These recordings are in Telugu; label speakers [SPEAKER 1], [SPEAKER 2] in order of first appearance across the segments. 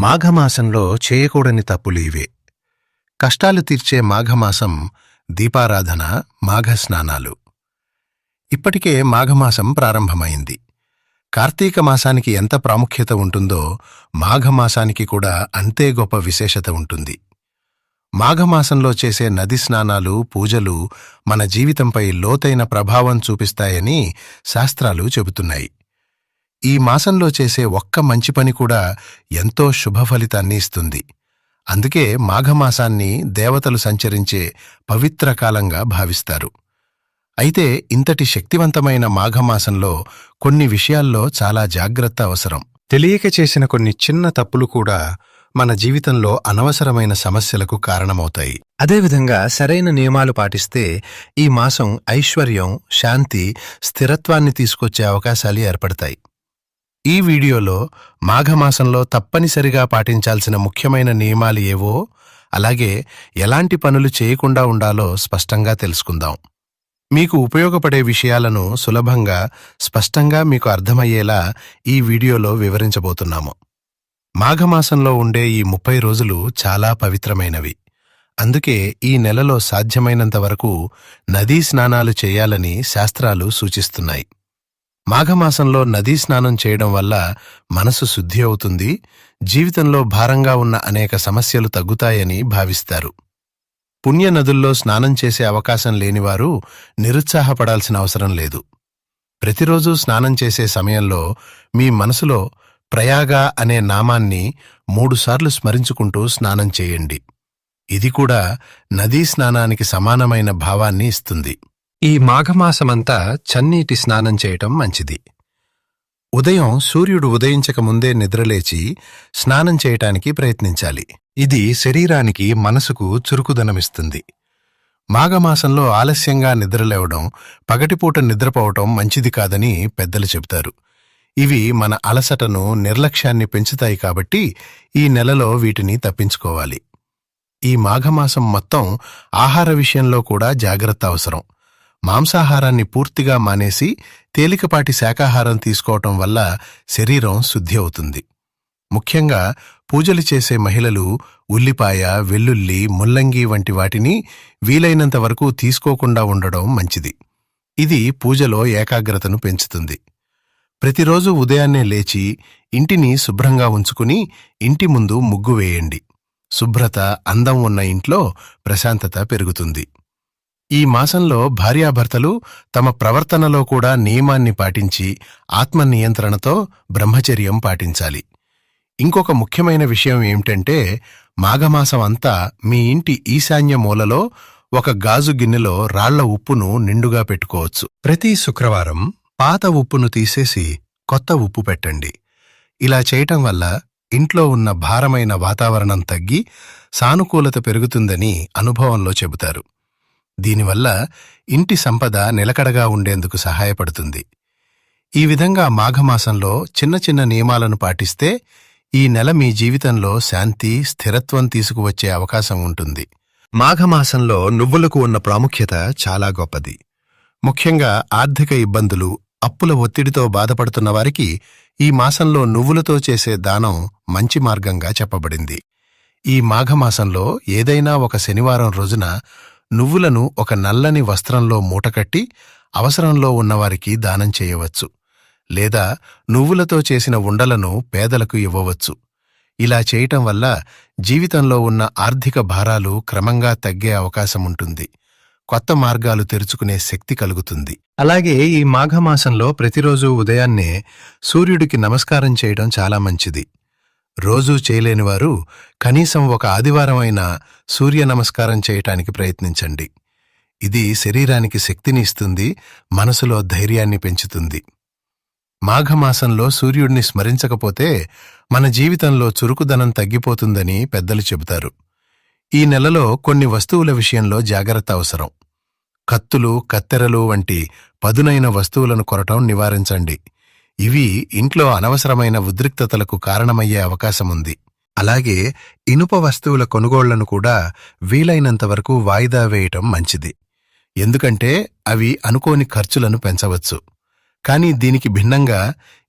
[SPEAKER 1] మాఘమాసంలో చేయకూడని తప్పులు ఇవే. కష్టాలు తీర్చే మాఘమాసం దీపారాధన, మాఘస్నానాలు. ఇప్పటికే మాఘమాసం ప్రారంభమైంది. కార్తీక మాసానికి ఎంత ప్రాముఖ్యత ఉంటుందో మాఘమాసానికి కూడా అంతే గొప్ప విశేషత ఉంటుంది. మాఘమాసంలో చేసే నది స్నానాలు, పూజలు మన జీవితంపై లోతైన ప్రభావం చూపిస్తాయని శాస్త్రాలు చెబుతున్నాయి. ఈ మాసంలో చేసే ఒక్క మంచి పని కూడా ఎంతో శుభఫలితాన్ని ఇస్తుంది. అందుకే మాఘమాసాన్ని దేవతలు సంచరించే పవిత్ర కాలంగా భావిస్తారు. అయితే ఇంతటి శక్తివంతమైన మాఘమాసంలో కొన్ని విషయాల్లో చాలా జాగ్రత్త అవసరం. తెలియక చేసిన కొన్ని చిన్న తప్పులు కూడా మన జీవితంలో అనవసరమైన సమస్యలకు కారణమవుతాయి. అదేవిధంగా సరైన నియమాలు పాటిస్తే ఈ మాసం ఐశ్వర్యం, శాంతి, స్థిరత్వాన్ని తీసుకొచ్చే అవకాశాలు ఏర్పడతాయి. ఈ వీడియోలో మాఘమాసంలో తప్పనిసరిగా పాటించాల్సిన ముఖ్యమైన నియమాలు ఏవో, అలాగే ఎలాంటి పనులు చేయకుండా ఉండాలో స్పష్టంగా తెలుసుకుందాం. మీకు ఉపయోగపడే విషయాలను సులభంగా, స్పష్టంగా మీకు అర్థమయ్యేలా ఈ వీడియోలో వివరించబోతున్నాము. మాఘమాసంలో ఉండే ఈ 30 రోజులు చాలా పవిత్రమైనవి. అందుకే ఈ నెలలో సాధ్యమైనంత వరకు నదీ స్నానాలు చేయాలని శాస్త్రాలు సూచిస్తున్నాయి. మాఘమాసంలో నదీ స్నానం చేయడం వల్ల మనసు శుద్ధి అవుతుంది, జీవితంలో భారంగా ఉన్న అనేక సమస్యలు తగ్గుతాయని భావిస్తారు. పుణ్య నదుల్లో స్నానం చేసే అవకాశం లేనివారు నిరుత్సాహపడాల్సిన అవసరం లేదు. ప్రతిరోజూ స్నానం చేసే సమయంలో మీ మనసులో ప్రయాగ అనే నామాన్ని 3 సార్లు స్మరించుకుంటూ స్నానం చేయండి. ఇది కూడా నదీ స్నానానికి సమానమైన భావాన్ని ఇస్తుంది. ఈ మాఘమాసమంతా చన్నీటి స్నానం చేయటం మంచిది. ఉదయం సూర్యుడు ఉదయించక ముందే నిద్రలేచి స్నానం చేయటానికి ప్రయత్నించాలి. ఇది శరీరానికి, మనసుకు చురుకుదనమిస్తుంది. మాఘమాసంలో ఆలస్యంగా నిద్రలేవడం, పగటిపూట నిద్రపోవటం మంచిది కాదని పెద్దలు చెబుతారు. ఇవి మన అలసటను, నిర్లక్ష్యాన్ని పెంచుతాయి కాబట్టి ఈ నెలలో వీటిని తప్పించుకోవాలి. ఈ మాఘమాసం మొత్తం ఆహార విషయంలో కూడా జాగ్రత్త అవసరం. మాంసాహారాన్ని పూర్తిగా మానేసి తేలికపాటి శాకాహారం తీసుకోవటం వల్ల శరీరం శుద్ధి అవుతుంది. ముఖ్యంగా పూజలు చేసే మహిళలు ఉల్లిపాయ, వెల్లుల్లి, ముల్లంగి వంటి వాటిని వీలైనంత వరకు తీసుకోకుండా ఉండడం మంచిది. ఇది పూజలో ఏకాగ్రతను పెంచుతుంది. ప్రతిరోజు ఉదయాన్నే లేచి ఇంటిని శుభ్రంగా ఉంచుకుని ఇంటి ముందు ముగ్గు వేయండి. శుభ్రత, అందం ఉన్న ఇంట్లో ప్రశాంతత పెరుగుతుంది. ఈ మాసంలో భార్యాభర్తలు తమ ప్రవర్తనలో కూడా నియమాన్ని పాటించి ఆత్మనియంత్రణతో బ్రహ్మచర్యం పాటించాలి. ఇంకొక ముఖ్యమైన విషయం ఏమిటంటే, మాఘమాసం అంతా మీ ఇంటి ఈశాన్య మూలలో ఒక గాజు గిన్నెలో రాళ్ల ఉప్పును నిండుగా పెట్టుకోవచ్చు. ప్రతి శుక్రవారం పాత ఉప్పును తీసేసి కొత్త ఉప్పు పెట్టండి. ఇలా చేయటం వల్ల ఇంట్లో ఉన్న భారమైన వాతావరణం తగ్గి సానుకూలత పెరుగుతుందని అనుభవంలో చెబుతారు. దీనివల్ల ఇంటి సంపద నిలకడగా ఉండేందుకు సహాయపడుతుంది. ఈ విధంగా మాఘమాసంలో చిన్న చిన్న నియమాలను పాటిస్తే ఈ నెల మీ జీవితంలో శాంతి, స్థిరత్వం తీసుకువచ్చే అవకాశం ఉంటుంది. మాఘమాసంలో నువ్వులకు ఉన్న ప్రాముఖ్యత చాలా గొప్పది. ముఖ్యంగా ఆర్థిక ఇబ్బందులు, అప్పుల ఒత్తిడితో బాధపడుతున్న వారికి ఈ మాసంలో నువ్వులతో చేసే దానం మంచి మార్గంగా చెప్పబడింది. ఈ మాఘమాసంలో ఏదైనా ఒక శనివారం రోజున నువ్వులను ఒక నల్లని వస్త్రంలో మూటకట్టి అవసరంలో ఉన్నవారికి దానం చేయవచ్చు. లేదా నువ్వులతో చేసిన ఉండలను పేదలకు ఇవ్వవచ్చు. ఇలా చేయటం వల్ల జీవితంలో ఉన్న ఆర్థిక భారాలు క్రమంగా తగ్గే అవకాశముంటుంది. కొత్త మార్గాలు తెరుచుకునే శక్తి కలుగుతుంది. అలాగే ఈ మాఘమాసంలో ప్రతిరోజు ఉదయాన్నే సూర్యుడికి నమస్కారం చేయడం చాలా మంచిది. రోజూ చేయలేనివారు కనీసం ఒక ఆదివారం అయినా సూర్య నమస్కారం చేయటానికి ప్రయత్నించండి. ఇది శరీరానికి శక్తిని ఇస్తుంది, మనసులో ధైర్యాన్ని పెంచుతుంది. మాఘమాసంలో సూర్యుడిని స్మరించకపోతే మన జీవితంలో చురుకుదనం తగ్గిపోతుందని పెద్దలు చెబుతారు. ఈ నెలలో కొన్ని వస్తువుల విషయంలో జాగ్రత్త అవసరం. కత్తులు, కత్తెరలు వంటి పదునైన వస్తువులను కొనటం నివారించండి. ఇవి ఇంట్లో అనవసరమైన ఉద్రిక్తతలకు కారణమయ్యే అవకాశముంది. అలాగే ఇనుప వస్తువుల కొనుగోళ్లను కూడా వీలైనంతవరకు వాయిదా వేయటం మంచిది. ఎందుకంటే అవి అనుకోని ఖర్చులను పెంచవచ్చు. కానీ దీనికి భిన్నంగా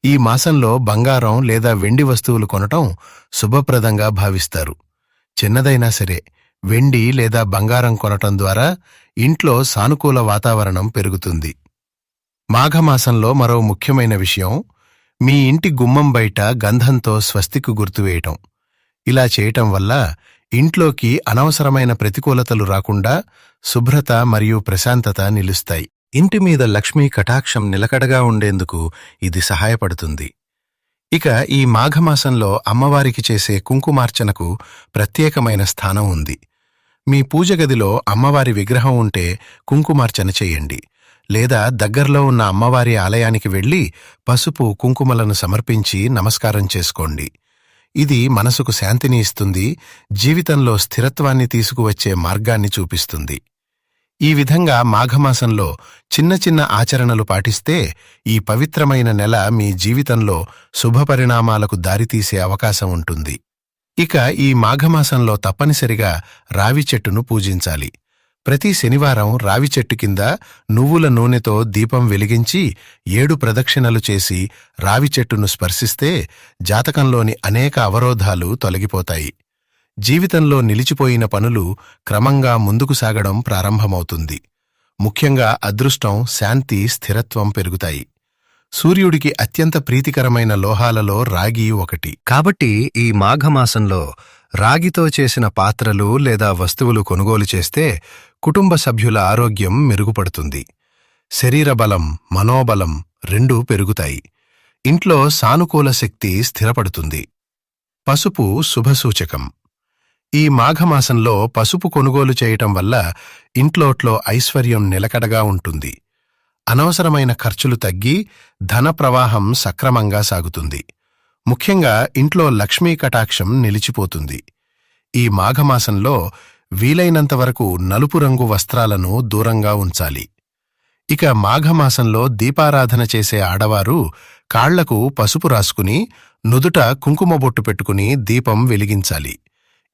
[SPEAKER 1] ఈ మాసంలో బంగారం లేదా వెండి వస్తువులు కొనటం శుభప్రదంగా భావిస్తారు. చిన్నదైనా సరే వెండి లేదా బంగారం కొనటం ద్వారా ఇంట్లో సానుకూల వాతావరణం పెరుగుతుంది. మాఘమాసంలో మరో ముఖ్యమైన విషయం, మీ ఇంటి గుమ్మం బయట గంధంతో స్వస్తికు గుర్తువేయటం. ఇలా చేయటం వల్ల ఇంట్లోకి అనవసరమైన ప్రతికూలతలు రాకుండా శుభ్రత మరియు ప్రశాంతత నిలుస్తాయి. ఇంటి మీద లక్ష్మీ కటాక్షం నిలకడగా ఉండేందుకు ఇది సహాయపడుతుంది. ఇక ఈ మాఘమాసంలో అమ్మవారికి చేసే కుంకుమార్చనకు ప్రత్యేకమైన స్థానం ఉంది. మీ పూజగదిలో అమ్మవారి విగ్రహం ఉంటే కుంకుమార్చన చెయ్యండి, లేదా దగ్గర్లో ఉన్న అమ్మవారి ఆలయానికి వెళ్లి పసుపు కుంకుమలను సమర్పించి నమస్కారం చేసుకోండి. ఇది మనసుకు శాంతిని ఇస్తుంది, జీవితంలో స్థిరత్వాన్ని తీసుకువచ్చే మార్గాన్ని చూపిస్తుంది. ఈ విధంగా మాఘమాసంలో చిన్న చిన్న ఆచరణలు పాటిస్తే ఈ పవిత్రమైన నెల మీ జీవితంలో శుభపరిణామాలకు దారితీసే అవకాశం ఉంటుంది. ఇక ఈ మాఘమాసంలో తప్పనిసరిగా రావి చెట్టును పూజించాలి. ప్రతి శనివారం రావి చెట్టు కింద నువ్వుల నూనెతో దీపం వెలిగించి 7 ప్రదక్షిణలు చేసి రావి చెట్టును స్పర్శిస్తే జాతకంలోని అనేక అవరోధాలు తొలగిపోతాయి. జీవితంలో నిలిచిపోయిన పనులు క్రమంగా ముందుకు సాగడం ప్రారంభమవుతుంది. ముఖ్యంగా అదృష్టం, శాంతి, స్థిరత్వం పెరుగుతాయి. సూర్యుడికి అత్యంత ప్రీతికరమైన లోహాలలో రాగి ఒకటి. కాబట్టి ఈ మాఘమాసంలో రాగితో చేసిన పాత్రలు లేదా వస్తువులు కొనుగోలు చేస్తే కుటుంబ సభ్యుల ఆరోగ్యం మెరుగుపడుతుంది. శరీర బలం, మనోబలం రెండూ పెరుగుతాయి. ఇంట్లో సానుకూల శక్తి స్థిరపడుతుంది. పసుపు శుభసూచకం. ఈ మాఘమాసంలో పసుపు కొనుగోలు చేయటం వల్ల ఇంట్లోట్లో ఐశ్వర్యం నిలకడగా ఉంటుంది. అనవసరమైన ఖర్చులు తగ్గి ధన ప్రవాహం సక్రమంగా సాగుతుంది. ముఖ్యంగా ఇంట్లో లక్ష్మీ కటాక్షం నిలిచిపోతుంది. ఈ మాఘమాసంలో వీలైనంతవరకు నలుపు రంగు వస్త్రాలను దూరంగా ఉంచాలి. ఇక మాఘమాసంలో దీపారాధన చేసే ఆడవారు కాళ్లకు పసుపు రాసుకుని నుదుట కుంకుమ బొట్టు పెట్టుకుని దీపం వెలిగించాలి.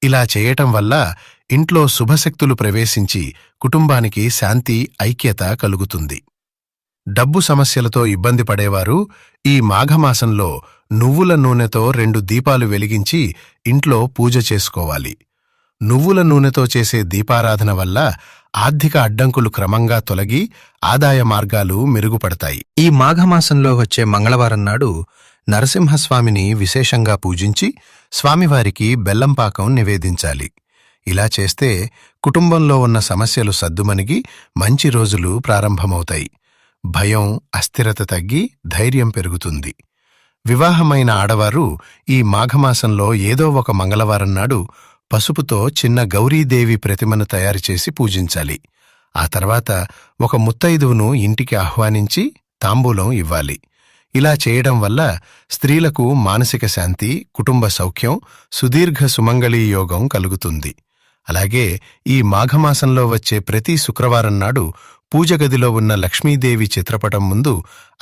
[SPEAKER 1] ఇలా చేయటం వల్ల ఇంట్లో శుభశక్తులు ప్రవేశించి కుటుంబానికి శాంతి, ఐక్యత కలుగుతుంది. డబ్బు సమస్యలతో ఇబ్బంది పడేవారు ఈ మాఘమాసంలో నువ్వుల నూనెతో 2 దీపాలు వెలిగించి ఇంట్లో పూజ చేసుకోవాలి. నువ్వుల నూనెతో చేసే దీపారాధన వల్ల ఆర్థిక అడ్డంకులు క్రమంగా తొలగి ఆదాయ మార్గాలు మెరుగుపడతాయి. ఈ మాఘమాసంలో వచ్చే మంగళవారం నాడు నరసింహస్వామిని విశేషంగా పూజించి స్వామివారికి బెల్లంపాకం నివేదించాలి. ఇలా చేస్తే కుటుంబంలో ఉన్న సమస్యలు సద్దుమణిగి మంచి రోజులు ప్రారంభమవుతాయి. భయం, అస్థిరత తగ్గి ధైర్యం పెరుగుతుంది. వివాహమైన ఆడవారు ఈ మాఘమాసంలో ఏదో ఒక మంగళవారం నాడు పసుపుతో చిన్న గౌరీదేవి ప్రతిమను తయారుచేసి పూజించాలి. ఆ తర్వాత ఒక ముత్తైదువును ఇంటికి ఆహ్వానించి తాంబూలం ఇవ్వాలి. ఇలా చేయడం వల్ల స్త్రీలకు మానసిక శాంతి, కుటుంబ సౌఖ్యం, సుదీర్ఘ సుమంగళీ యోగం కలుగుతుంది. అలాగే ఈ మాఘమాసంలో వచ్చే ప్రతి శుక్రవారం నాడు పూజగదిలో ఉన్న లక్ష్మీదేవి చిత్రపటం ముందు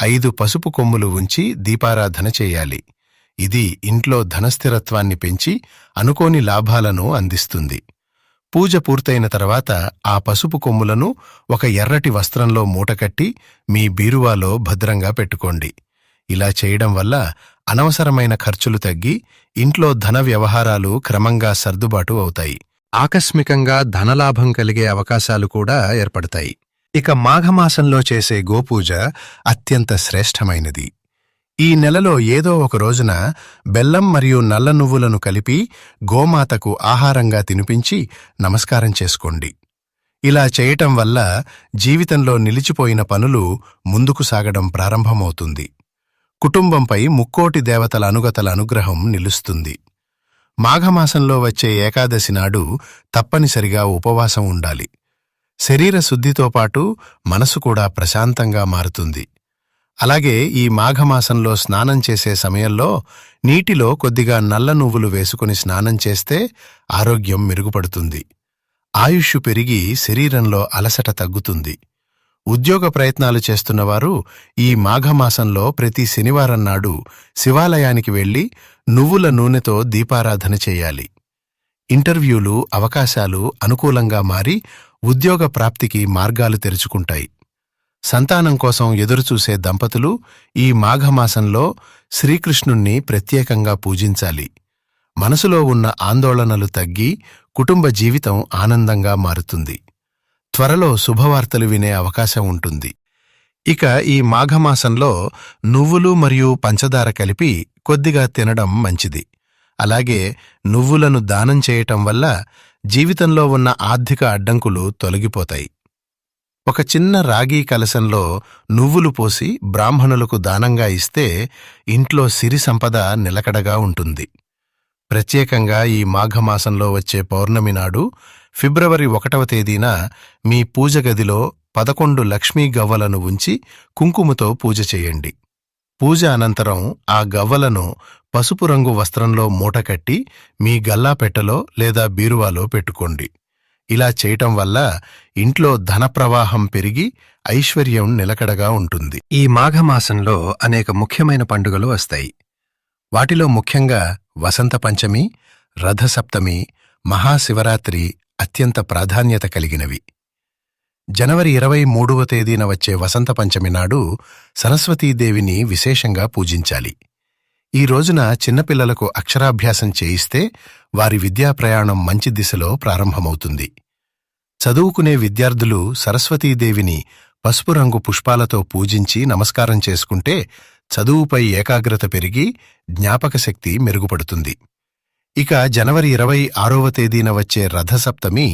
[SPEAKER 1] 5 పసుపు కొమ్ములు ఉంచి దీపారాధన చేయాలి. ఇది ఇంట్లో ధనస్థిరత్వాన్ని పెంచి అనుకోని లాభాలను అందిస్తుంది. పూజ పూర్తయిన తర్వాత ఆ పసుపు కొమ్ములను ఒక ఎర్రటి వస్త్రంలో మూటకట్టి మీ బీరువాలో భద్రంగా పెట్టుకోండి. ఇలా చేయడం వల్ల అనవసరమైన ఖర్చులు తగ్గి ఇంట్లో ధన వ్యవహారాలు క్రమంగా సర్దుబాటు అవుతాయి. ఆకస్మికంగా ధనలాభం కలిగే అవకాశాలు కూడా ఏర్పడతాయి. ఇక మాఘమాసంలో చేసే గోపూజ అత్యంత శ్రేష్టమైనది. ఈ నెలలో ఏదో ఒక రోజున బెల్లం మరియు నల్ల నువ్వులను కలిపి గోమాతకు ఆహారంగా తినిపించి నమస్కారం చేసుకోండి. ఇలా చేయటం వల్ల జీవితంలో నిలిచిపోయిన పనులు ముందుకు సాగడం ప్రారంభమవుతుంది. కుటుంబంపై ముక్కోటి దేవతల అనుగతల అనుగ్రహం నిలుస్తుంది. మాఘమాసంలో వచ్చే ఏకాదశి నాడు తప్పనిసరిగా ఉపవాసం ఉండాలి. శరీర శుద్ధితో పాటు మనసు కూడా ప్రశాంతంగా మారుతుంది. అలాగే ఈ మాఘమాసంలో స్నానం చేసే సమయంలో నీటిలో కొద్దిగా నల్ల నువ్వులు వేసుకుని స్నానం చేస్తే ఆరోగ్యం మెరుగుపడుతుంది. ఆయుష్షు పెరిగి శరీరంలో అలసట తగ్గుతుంది. ఉద్యోగ ప్రయత్నాలు చేస్తున్నవారు ఈ మాఘమాసంలో ప్రతి శనివారం నాడు శివాలయానికి వెళ్లి నువ్వుల నూనెతో దీపారాధన చేయాలి. ఇంటర్వ్యూలు, అవకాశాలు అనుకూలంగా మారి ఉద్యోగ ప్రాప్తికి మార్గాలు తెరుచుకుంటాయి. సంతానం కోసం ఎదురుచూసే దంపతులు ఈ మాఘమాసంలో శ్రీకృష్ణుణ్ణి ప్రత్యేకంగా పూజించాలి. మనసులో ఉన్న ఆందోళనలు తగ్గి కుటుంబ జీవితం ఆనందంగా మారుతుంది. త్వరలో శుభవార్తలు వినే అవకాశం ఉంటుంది. ఇక ఈ మాఘమాసంలో నువ్వులు మరియు పంచదార కలిపి కొద్దిగా తినడం మంచిది. అలాగే నువ్వులను దానం చేయటం వల్ల జీవితంలో ఉన్న ఆర్థిక అడ్డంకులు తొలగిపోతాయి. ఒక చిన్న రాగి కలశంలో నువ్వులు పోసి బ్రాహ్మణులకు దానంగా ఇస్తే ఇంట్లో సిరి సంపద నిలకడగా ఉంటుంది. ప్రత్యేకంగా ఈ మాఘమాసంలో వచ్చే పౌర్ణమి నాడు ఫిబ్రవరి 1వ తేదీన మీ పూజ గదిలో 11 లక్ష్మీ గవ్వలను ఉంచి కుంకుమతో పూజ చేయండి. పూజ అనంతరం ఆ గవ్వలను పసుపు రంగు వస్త్రంలో మూటకట్టి మీ గల్లాపెట్టెలో లేదా బీరువాలో పెట్టుకోండి. ఇలా చేయటం వల్ల ఇంట్లో ధన ప్రవాహం పెరిగి ఐశ్వర్యం నిలకడగా ఉంటుంది. ఈ మాఘమాసంలో అనేక ముఖ్యమైన పండుగలు వస్తాయి. వాటిలో ముఖ్యంగా వసంత పంచమి, రథసప్తమి, మహాశివరాత్రి అత్యంత ప్రాధాన్యత కలిగినవి. జనవరి 23వ తేదీన వచ్చే వసంత పంచమి నాడు సరస్వతీదేవిని విశేషంగా పూజించాలి. ఈ రోజున చిన్నపిల్లలకు అక్షరాభ్యాసం చేయిస్తే వారి విద్యా ప్రయాణం మంచి దిశలో ప్రారంభమవుతుంది. చదువుకునే విద్యార్థులు సరస్వతీదేవిని పసుపు రంగు పుష్పాలతో పూజించి నమస్కారం చేసుకుంటే చదువుపై ఏకాగ్రత పెరిగి జ్ఞాపకశక్తి మెరుగుపడుతుంది. ఇక జనవరి 26వ తేదీన వచ్చే రథసప్తమి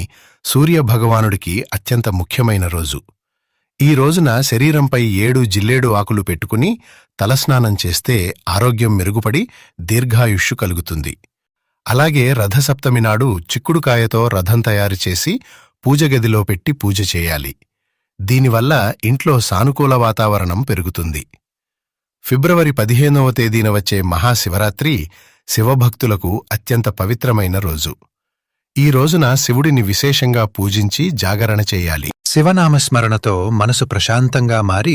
[SPEAKER 1] సూర్యభగవానుడికి అత్యంత ముఖ్యమైన రోజు. ఈ రోజున శరీరంపై 7 జిల్లేడు ఆకులు పెట్టుకుని తలస్నానం చేస్తే ఆరోగ్యం మెరుగుపడి దీర్ఘాయుష్షు కలుగుతుంది. అలాగే రథసప్తమి నాడు చిక్కుడుకాయతో రథం తయారు చేసి పూజగదిలో పెట్టి పూజ చేయాలి. దీనివల్ల ఇంట్లో సానుకూల వాతావరణం పెరుగుతుంది. ఫిబ్రవరి 15వ తేదీన వచ్చే మహాశివరాత్రి శివభక్తులకు అత్యంత పవిత్రమైన రోజు. ఈ రోజున శివుడిని విశేషంగా పూజించి జాగరణ చేయాలి. శివనామస్మరణతో మనసు ప్రశాంతంగా మారి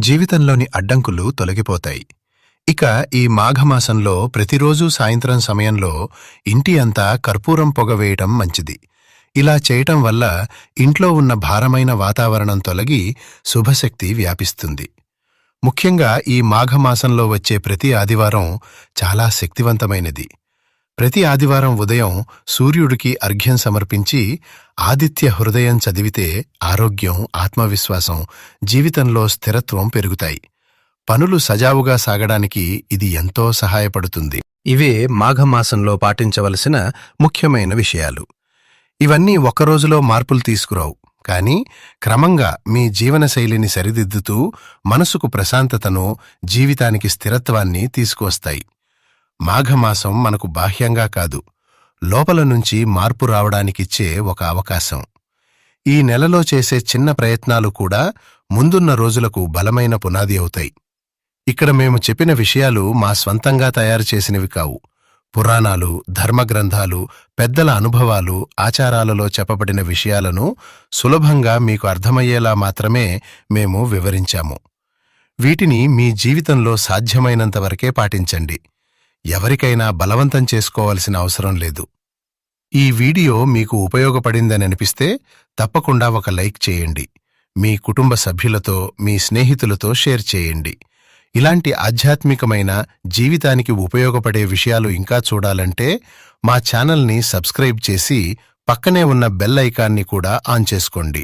[SPEAKER 1] జీవితంలోని అడ్డంకులు తొలగిపోతాయి. ఇక ఈ మాఘమాసంలో ప్రతిరోజూ సాయంత్రం సమయంలో ఇంటి అంతా కర్పూరం పొగ వేయటం మంచిది. ఇలా చేయటం వల్ల ఇంట్లో ఉన్న భారమైన వాతావరణం తొలగి శుభశక్తి వ్యాపిస్తుంది. ముఖ్యంగా ఈ మాఘమాసంలో వచ్చే ప్రతి ఆదివారం చాలా శక్తివంతమైనది. ప్రతి ఆదివారం ఉదయం సూర్యుడికి అర్ఘ్యం సమర్పించి ఆదిత్య హృదయం చదివితే ఆరోగ్యం, ఆత్మవిశ్వాసం, జీవితంలో స్థిరత్వం పెరుగుతాయి. పనులు సజావుగా సాగడానికి ఇది ఎంతో సహాయపడుతుంది. ఇవే మాఘమాసంలో పాటించవలసిన ముఖ్యమైన విషయాలు. ఇవన్నీ ఒక్కరోజులో మార్పులు తీసుకురావు, కానీ క్రమంగా మీ జీవనశైలిని సరిదిద్దుతూ మనసుకు ప్రశాంతతను, జీవితానికి స్థిరత్వాన్ని తీసుకువస్తాయి. మాఘమాసం మనకు బాహ్యంగా కాదు, లోపల నుంచి మార్పు రావడానికిచ్చే ఒక అవకాశం. ఈ నెలలో చేసే చిన్న ప్రయత్నాలు కూడా ముందున్న రోజులకు బలమైన పునాది అవుతాయి. ఇక్కడ మేము చెప్పిన విషయాలు మా స్వంతంగా తయారు చేసినవి కావు. పురాణాలు, ధర్మగ్రంథాలు, పెద్దల అనుభవాలు, ఆచారాలలో చెప్పబడిన విషయాలను సులభంగా మీకు అర్థమయ్యేలా మాత్రమే మేము వివరించాము. వీటిని మీ జీవితంలో సాధ్యమైనంతవరకే పాటించండి. ఎవరికైనా బలవంతం చేసుకోవాల్సిన అవసరం లేదు. ఈ వీడియో మీకు ఉపయోగపడిందని అనిపిస్తే తప్పకుండా ఒక లైక్ చేయండి. మీ కుటుంబ సభ్యులతో, మీ స్నేహితులతో షేర్ చేయండి. ఇలాంటి ఆధ్యాత్మికమైన, జీవితానికి ఉపయోగపడే విషయాలు ఇంకా చూడాలంటే మా ఛానల్ని సబ్స్క్రైబ్ చేసి పక్కనే ఉన్న బెల్ ఐకాన్ని కూడా ఆన్ చేసుకోండి.